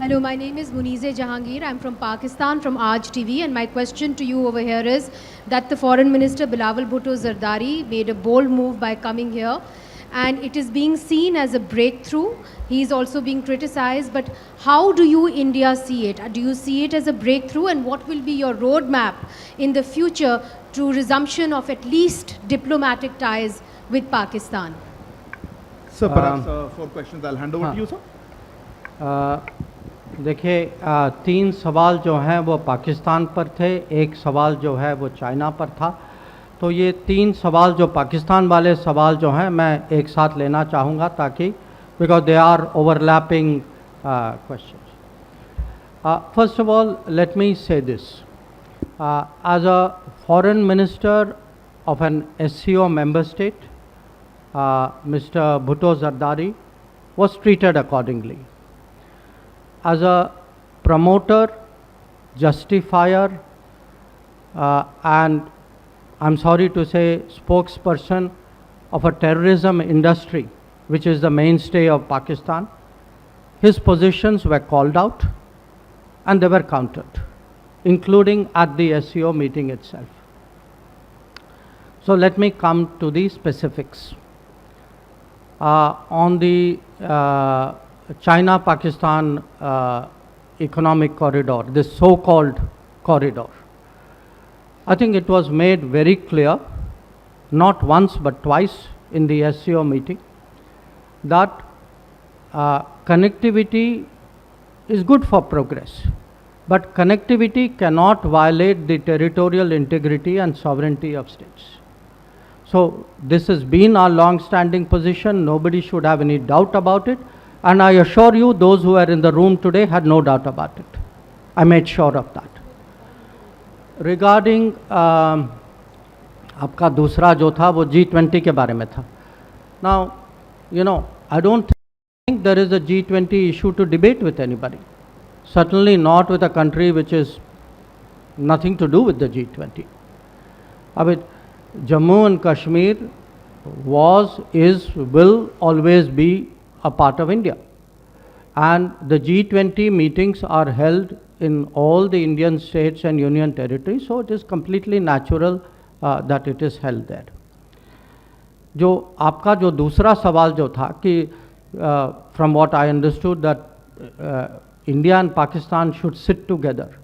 Hello, my name is Munize Jahangir. I'm from Pakistan, from Aaj TV, and my question to you over here is that the Foreign Minister Bilawal Bhutto Zardari made a bold move by coming here, and it is being seen as a breakthrough. He is also being criticized, but how do you, India, see it? Do you see it as a breakthrough, and what will be your roadmap in the future to resumption of at least diplomatic ties with Pakistan? Sir, perhaps 4 questions. I'll hand over to you, sir. देखिए, 3 सवाल जो हैं वो पाकिस्तान पर थे, एक सवाल जो है वो चाइना पर था। तो ये 3 सवाल जो पाकिस्तान वाले सवाल जो हैं मैं एक साथ लेना चाहूँगा ताकि because they are overlapping questions. First of all let me say this, as a foreign minister of an SCO member state, Mr. Bhutto Zardari was treated accordingly. As a promoter, justifier, and I'm sorry to say spokesperson of a terrorism industry, which is the mainstay of Pakistan, his positions were called out and they were countered, including at the SCO meeting itself. So let me come to the specifics. On the China-Pakistan economic corridor, this so-called corridor, I think it was made very clear, not once but twice in the SCO meeting, that connectivity is good for progress, but connectivity cannot violate the territorial integrity and sovereignty of states. So this has been our long-standing position. Nobody should have any doubt about it. And I assure you, those who are in the room today had no doubt about it. I made sure of that. Regarding आपका दूसरा जो था वो G20 के बारे में था. Now, you know, I don't think there is a G20 issue to debate with anybody. Certainly not with a country which is nothing to do with the G20. I mean, Jammu and Kashmir was, is, will always be a part of India, and the G20 meetings are held in all the Indian states and union territories, so it is completely natural that it is held there. जो आपका जो दूसरा सवाल जो था कि from what I understood that India and Pakistan should sit together.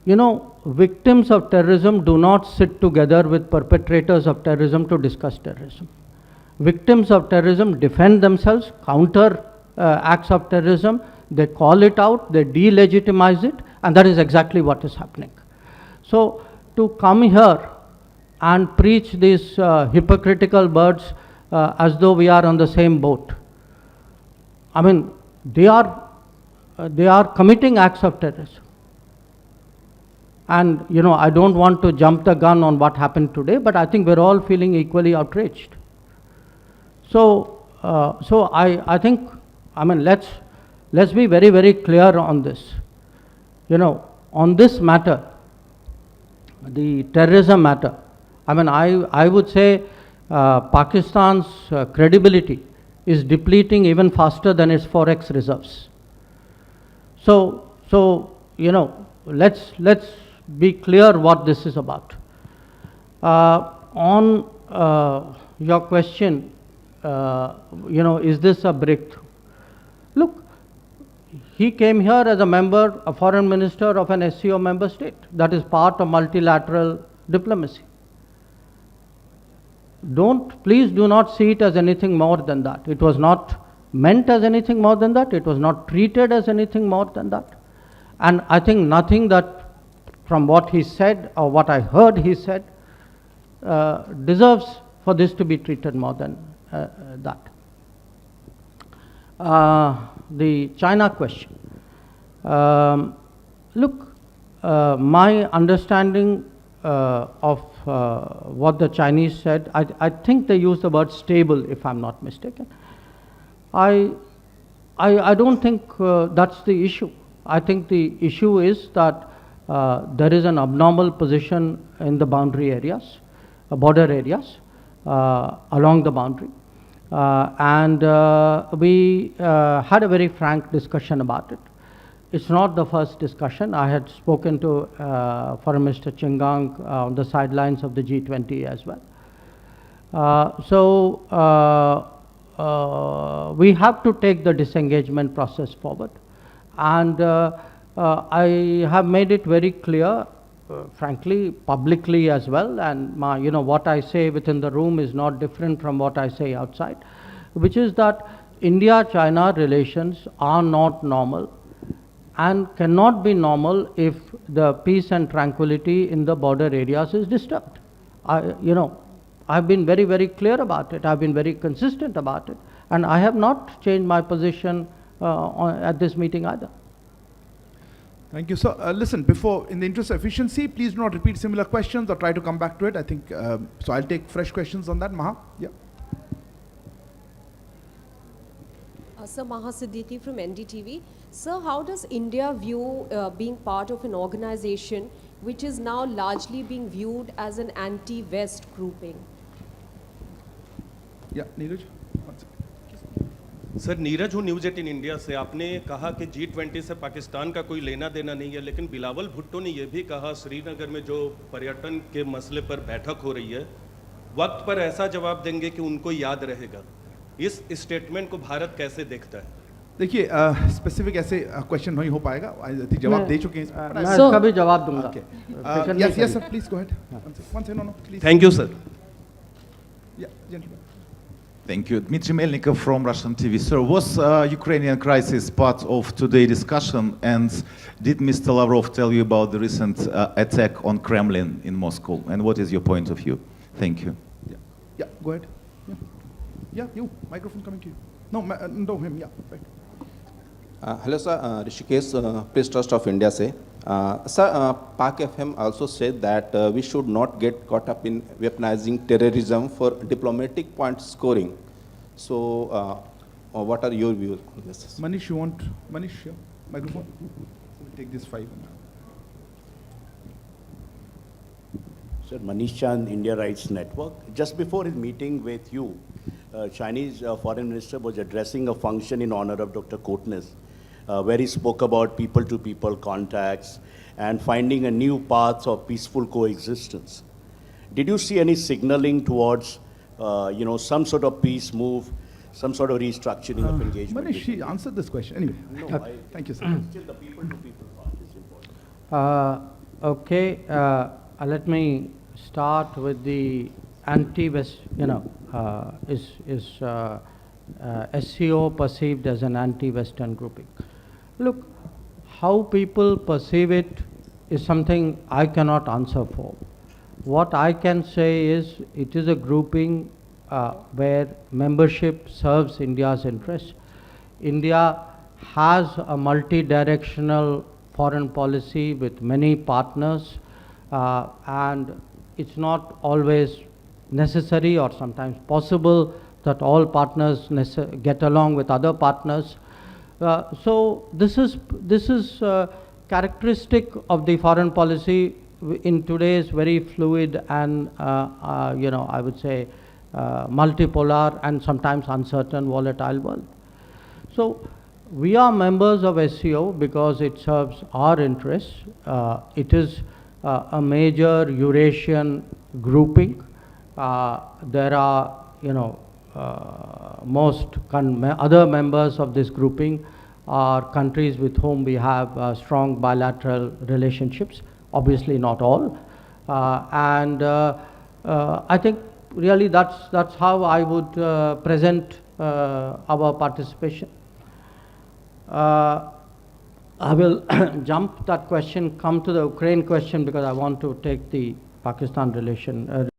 You know, victims of terrorism do not sit together with perpetrators of terrorism to discuss terrorism. Victims of terrorism defend themselves, counter acts of terrorism, they call it out, they delegitimize it, and that is exactly what is happening. So to come here and preach these hypocritical words as though we are on the same boat, I mean, they are committing acts of terrorism. And you know, I don't want to jump the gun on what happened today, but I think we're all feeling equally outraged. So, I think, I mean, let's be very, very clear on this. You know, on this matter, the terrorism matter, I mean, I would say Pakistan's credibility is depleting even faster than its forex reserves. So you know, let's be clear what this is about. On your question, you know, is this a breakthrough? Look, he came here as a member, a foreign minister of an SCO member state. That is part of multilateral diplomacy. Please do not see it as anything more than that. It was not meant as anything more than that. It was not treated as anything more than that. And I think nothing that from what he said or what I heard he said deserves for this to be treated more than that. The China question. Look, my understanding of what the Chinese said, I think they used the word stable, if I'm not mistaken. I don't think that's the issue. I think the issue is that there is an abnormal position in the boundary areas, border areas, along the boundary. and we had a very frank discussion about it. It's not the first discussion. I had spoken to Foreign Minister Chingang on the sidelines of the G20 as well. We have to take the disengagement process forward. And I have made it very clear, frankly, publicly as well, and what I say within the room is not different from what I say outside, which is that India-China relations are not normal and cannot be normal if the peace and tranquility in the border areas is disturbed. I've been very, very clear about it. I've been very consistent about it. And I have not changed my position at this meeting either. Thank you. So, listen, in the interest of efficiency, please do not repeat similar questions or try to come back to it. I think, so I'll take fresh questions on that. Maha? Yeah. Sir, Maha Siddiqui from NDTV. Sir, how does India view being part of an organization which is now largely being viewed as an anti-West grouping? Yeah, Neeraj? Sir Neeraj हूँ news 18 India से। आपने कहा कि G20 से पाकिस्तान का कोई लेना देना नहीं है, लेकिन बिलावल भुट्टो ने यह भी कहा श्रीनगर में जो पर्यटन के मसले पर बैठक हो रही है, वक्त पर ऐसा जवाब देंगे कि उनको याद रहेगा। इस स्टेटमेंट को भारत कैसे देखता है? देखिए, स्पेसिफिक ऐसे क्वेश्चन नहीं हो पाएगा, जवाब दे चुके हैं। मैं इसका भी जवाब दूंगा। Yes, sir, please go ahead. One second, no, please. Thank you, sir. Yeah, gentlemen. Thank you. Dmitry Melnikov from Russian TV. Sir, was Ukrainian crisis part of today's discussion, and did Mr. Lavrov tell you about the recent attack on Kremlin in Moscow, and what is your point of view? Thank you. Yeah, go ahead. Yeah, you. Microphone coming to you. No, him. Yeah, right. Hello, sir. Rishikesh, Press Trust of India say. Sir, Pak FM also said that we should not get caught up in weaponizing terrorism for diplomatic point scoring. So, what are your views on this? Manish, Manish, yeah, microphone. We'll take this 5. Sir, Manish Chand, India Rights Network. Just before his meeting with you, Chinese Foreign Minister was addressing a function in honor of Dr. Kotnis, where he spoke about people-to-people contacts and finding a new path of peaceful coexistence. Did you see any signaling towards, some sort of peace move, some sort of restructuring of engagement? Manish, she answered this question. Anyway, No, thank you, sir. still the people-to-people part is important. Okay, let me start with the anti-West, SCO perceived as an anti-Western grouping. Look, how people perceive it is something I cannot answer for. What I can say is it is a grouping where membership serves India's interests. India has a multi-directional foreign policy with many partners, and it's not always necessary or sometimes possible that all partners get along with other partners. So this is characteristic of the foreign policy in today's very fluid and I would say multipolar and sometimes uncertain, volatile world. So we are members of SCO because it serves our interests. It is a major Eurasian grouping. There are, most other members of this grouping are countries with whom we have strong bilateral relationships, obviously not all. I think really that's how I would present our participation. I will jump that question, come to the Ukraine question because I want to take the Pakistan relation